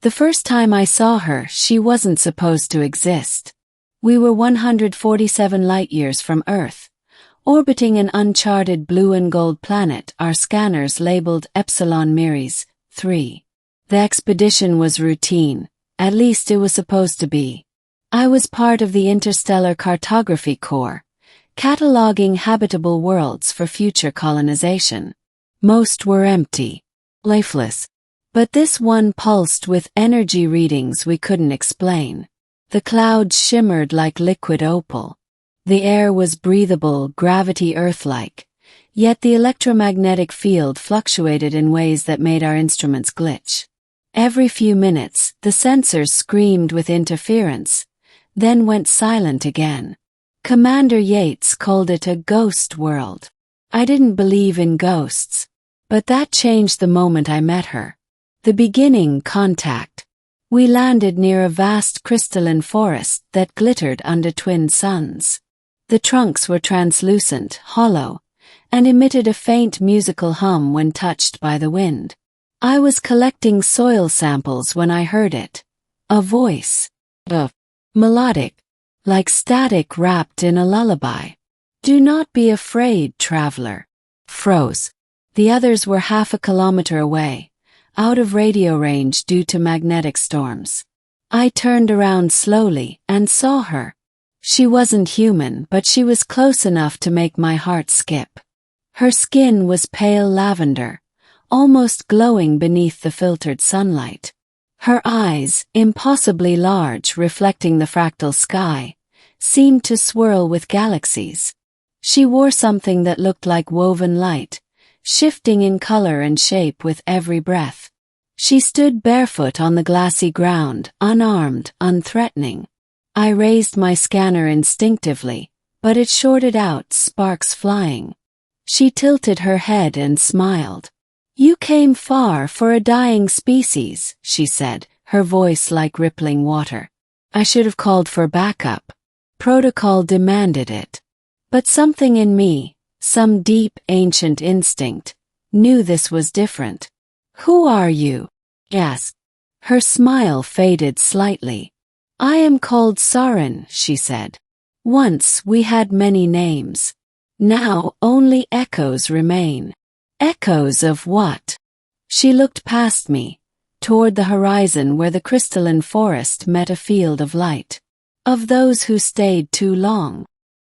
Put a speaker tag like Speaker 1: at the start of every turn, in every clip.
Speaker 1: The first time I saw her, she wasn't supposed to exist. We were 147 light-years from Earth, orbiting an uncharted blue and gold planet our scanners labeled Epsilon Miri's 3. The expedition was routine, at least it was supposed to be. I was part of the Interstellar Cartography Corps, cataloging habitable worlds for future colonization. Most were empty, lifeless. But this one pulsed with energy readings we couldn't explain. The clouds shimmered like liquid opal. The air was breathable, gravity Earth-like, yet the electromagnetic field fluctuated in ways that made our instruments glitch. Every few minutes, the sensors screamed with interference, then went silent again. Commander Yates called it a ghost world. I didn't believe in ghosts, but that changed the moment I met her. The beginning contact. We landed near a vast crystalline forest that glittered under twin suns. The trunks were translucent, hollow, and emitted a faint musical hum when touched by the wind. I was collecting soil samples when I heard it. A voice. Melodic, like static wrapped in a lullaby. "Do not be afraid, traveler." Froze. The others were half a kilometer away, out of radio range due to magnetic storms. I turned around slowly and saw her. She wasn't human, but she was close enough to make my heart skip. Her skin was pale lavender, almost glowing beneath the filtered sunlight. Her eyes, impossibly large, reflecting the fractal sky, seemed to swirl with galaxies. She wore something that looked like woven light, shifting in color and shape with every breath. She stood barefoot on the glassy ground, unarmed, unthreatening. I raised my scanner instinctively, but it shorted out, sparks flying. She tilted her head and smiled. "You came far for a dying species," she said, her voice like rippling water. I should have called for backup. Protocol demanded it. But something in me, some deep, ancient instinct, knew this was different. "Who are you?" I asked. Her smile faded slightly. "I am called Sarin," she said. "Once we had many names. Now only echoes remain." "Echoes of what?" She looked past me, toward the horizon where the crystalline forest met a field of light. "Of those who stayed too long.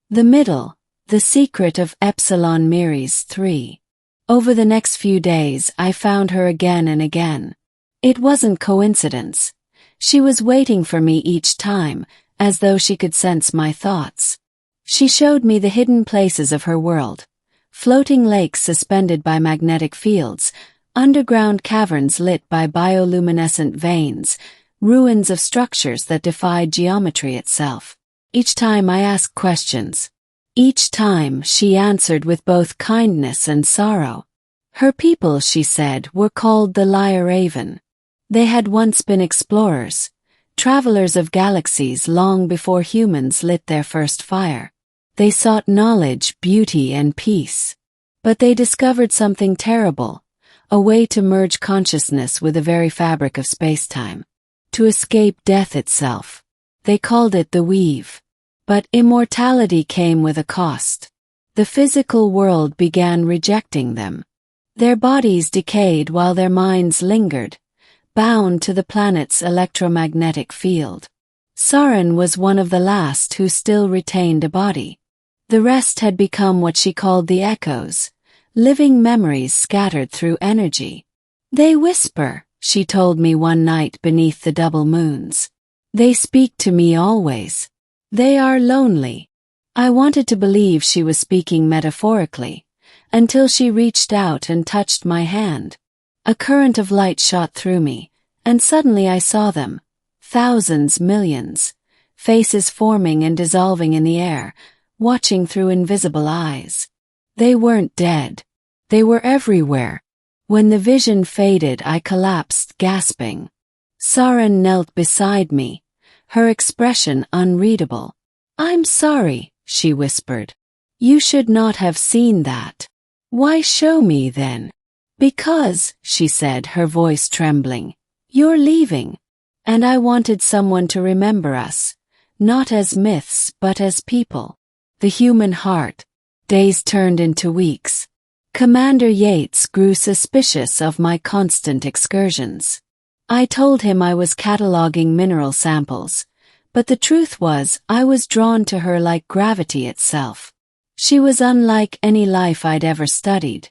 Speaker 1: The middle, the secret of Epsilon Miri's 3. Over the next few days I found her again and again. It wasn't coincidence. She was waiting for me each time, as though she could sense my thoughts. She showed me the hidden places of her world. Floating lakes suspended by magnetic fields, underground caverns lit by bioluminescent veins, ruins of structures that defied geometry itself. Each time I asked questions. Each time she answered with both kindness and sorrow. Her people, she said, were called the Lyraven. They had once been explorers, travelers of galaxies long before humans lit their first fire. They sought knowledge, beauty, and peace. But they discovered something terrible, a way to merge consciousness with the very fabric of space-time. To escape death itself. They called it the weave. But immortality came with a cost. The physical world began rejecting them. Their bodies decayed while their minds lingered, bound to the planet's electromagnetic field. Sarin was one of the last who still retained a body. The rest had become what she called the echoes, living memories scattered through energy. "They whisper," she told me one night beneath the double moons. "They speak to me always. They are lonely." I wanted to believe she was speaking metaphorically, until she reached out and touched my hand. A current of light shot through me, and suddenly I saw them. Thousands, millions. Faces forming and dissolving in the air, watching through invisible eyes. They weren't dead. They were everywhere. When the vision faded, I collapsed, gasping. Sarin knelt beside me, her expression unreadable. "I'm sorry," she whispered. "You should not have seen that." "Why show me then?" "Because," she said, her voice trembling, "you're leaving. And I wanted someone to remember us, not as myths but as people. The human heart. Days turned into weeks. Commander Yates grew suspicious of my constant excursions. I told him I was cataloging mineral samples, but the truth was I was drawn to her like gravity itself. She was unlike any life I'd ever studied,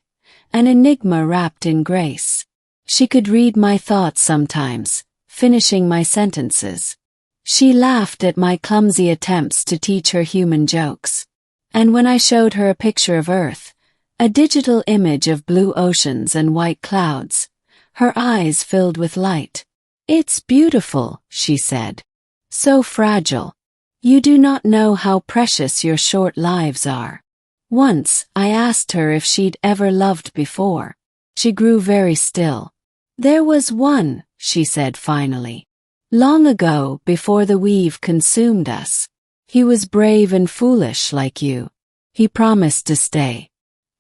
Speaker 1: an enigma wrapped in grace. She could read my thoughts sometimes, finishing my sentences. She laughed at my clumsy attempts to teach her human jokes. And when I showed her a picture of Earth, a digital image of blue oceans and white clouds, her eyes filled with light. "It's beautiful," she said. "So fragile. You do not know how precious your short lives are." Once, I asked her if she'd ever loved before. She grew very still. "There was one," she said finally. "Long ago, before the weave consumed us. He was brave and foolish like you. He promised to stay.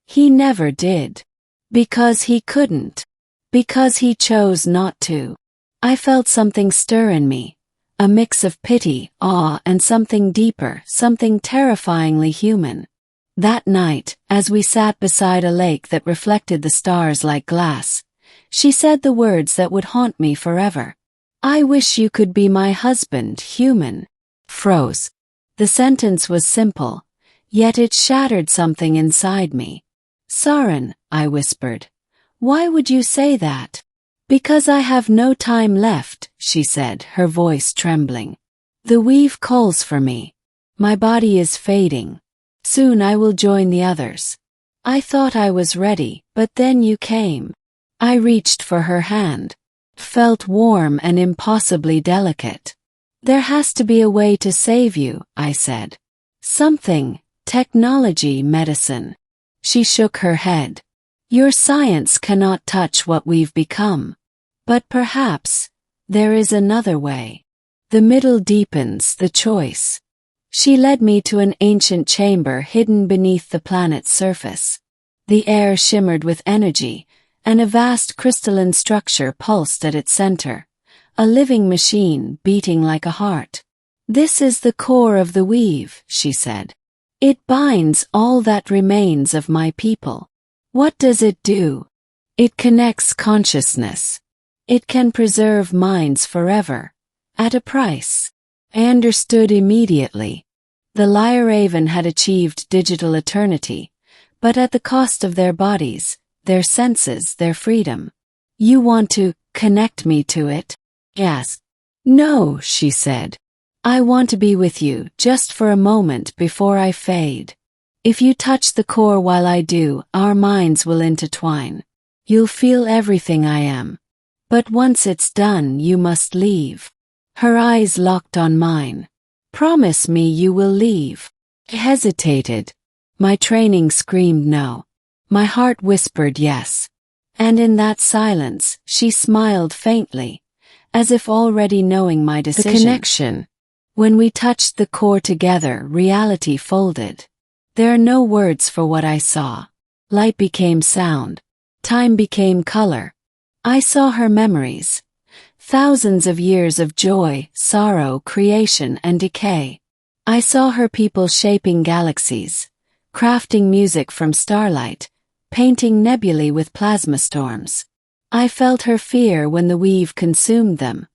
Speaker 1: He never did. Because he couldn't. Because he chose not to." I felt something stir in me, a mix of pity, awe, and something deeper, something terrifyingly human. That night, as we sat beside a lake that reflected the stars like glass, she said the words that would haunt me forever. "I wish you could be my husband, human." Froze. The sentence was simple, yet it shattered something inside me. "Saren," I whispered, "why would you say that?" "Because I have no time left," she said, her voice trembling. "The weave calls for me. My body is fading. Soon I will join the others." I thought I was ready, but then you came. I reached for her hand. Felt warm and impossibly delicate. "There has to be a way to save you," I said. "Something, technology, medicine." She shook her head. "Your science cannot touch what we've become. But perhaps, there is another way." The middle deepens, the choice. She led me to an ancient chamber hidden beneath the planet's surface. The air shimmered with energy, and a vast crystalline structure pulsed at its center, a living machine beating like a heart. "This is the core of the weave," she said. "It binds all that remains of my people." "What does it do?" "It connects consciousness. It can preserve minds forever. At a price." I understood immediately. The Lyraven had achieved digital eternity, but at the cost of their bodies, their senses, their freedom. "You want to connect me to it?" "Yes." "No," she said. "I want to be with you just for a moment before I fade. If you touch the core while I do, our minds will intertwine. You'll feel everything I am. But once it's done, you must leave." Her eyes locked on mine. "Promise me you will leave." I hesitated. My training screamed no. My heart whispered yes. And in that silence, she smiled faintly, as if already knowing my decision. The connection. When we touched the core together, reality folded. There are no words for what I saw. Light became sound. Time became color. I saw her memories. Thousands of years of joy, sorrow, creation, and decay. I saw her people shaping galaxies, crafting music from starlight, painting nebulae with plasma storms. I felt her fear when the weave consumed them,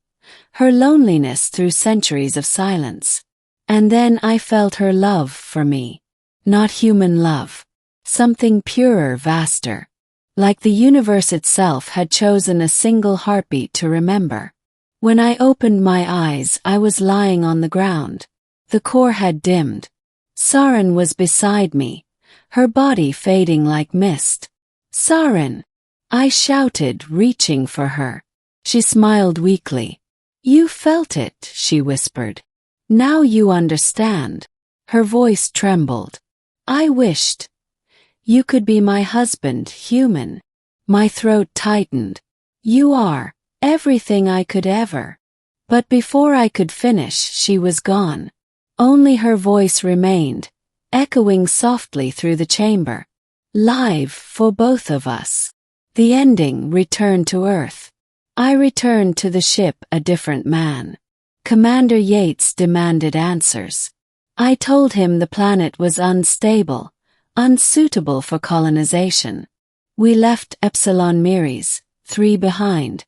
Speaker 1: her loneliness through centuries of silence. And then I felt her love for me. Not human love. Something purer, vaster. Like the universe itself had chosen a single heartbeat to remember. When I opened my eyes, I was lying on the ground. The core had dimmed. Saren was beside me, her body fading like mist. "Saren!" I shouted, reaching for her. She smiled weakly. "You felt it," she whispered. "Now you understand." Her voice trembled. "I wished you could be my husband, human." My throat tightened. "You are everything I could ever." But before I could finish, she was gone. Only her voice remained, echoing softly through the chamber. "Live for both of us." The ending returned to Earth. I returned to the ship a different man. Commander Yates demanded answers. I told him the planet was unstable, unsuitable for colonization. We left Epsilon Miris, 3 behind,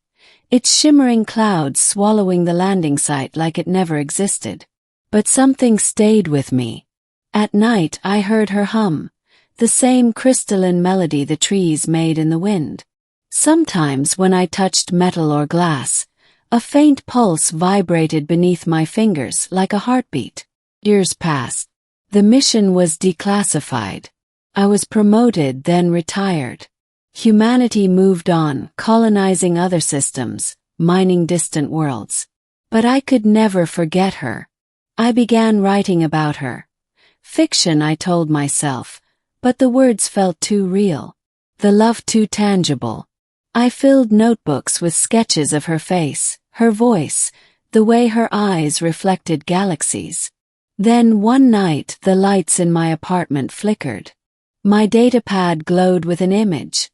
Speaker 1: its shimmering clouds swallowing the landing site like it never existed. But something stayed with me. At night I heard her hum, the same crystalline melody the trees made in the wind. Sometimes when I touched metal or glass, a faint pulse vibrated beneath my fingers like a heartbeat. Years passed. The mission was declassified. I was promoted, then retired. Humanity moved on, colonizing other systems, mining distant worlds. But I could never forget her. I began writing about her. Fiction, I told myself, but the words felt too real. The love too tangible. I filled notebooks with sketches of her face, her voice, the way her eyes reflected galaxies. Then one night the lights in my apartment flickered. My datapad glowed with an image.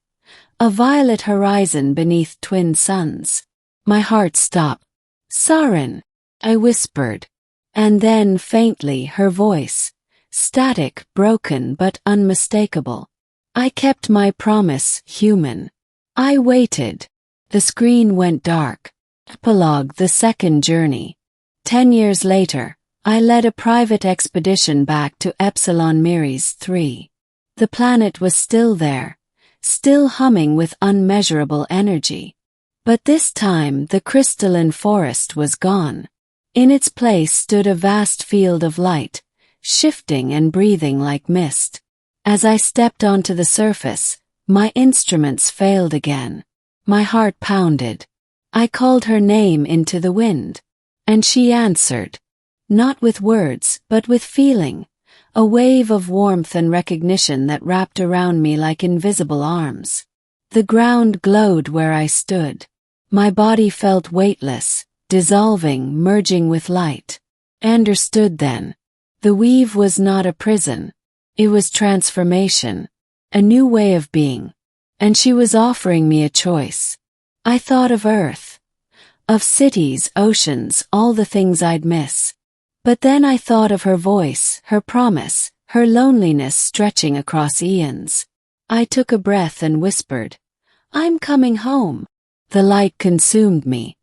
Speaker 1: A violet horizon beneath twin suns. My heart stopped. "Saren," I whispered. And then faintly her voice. Static, broken but unmistakable. I kept my promise, human. I waited. The screen went dark. Epilogue: The Second Journey. 10 years later, I led a private expedition back to Epsilon Miris 3. The planet was still there, still humming with unmeasurable energy. But this time the crystalline forest was gone. In its place stood a vast field of light, shifting and breathing like mist. As I stepped onto the surface, my instruments failed again. My heart pounded. I called her name into the wind. And she answered. Not with words, but with feeling. A wave of warmth and recognition that wrapped around me like invisible arms. The ground glowed where I stood. My body felt weightless, dissolving, merging with light. I understood then. The weave was not a prison. It was transformation. A new way of being. And she was offering me a choice. I thought of Earth. Of cities, oceans, all the things I'd miss. But then I thought of her voice, her promise, her loneliness stretching across eons. I took a breath and whispered, "I'm coming home." The light consumed me.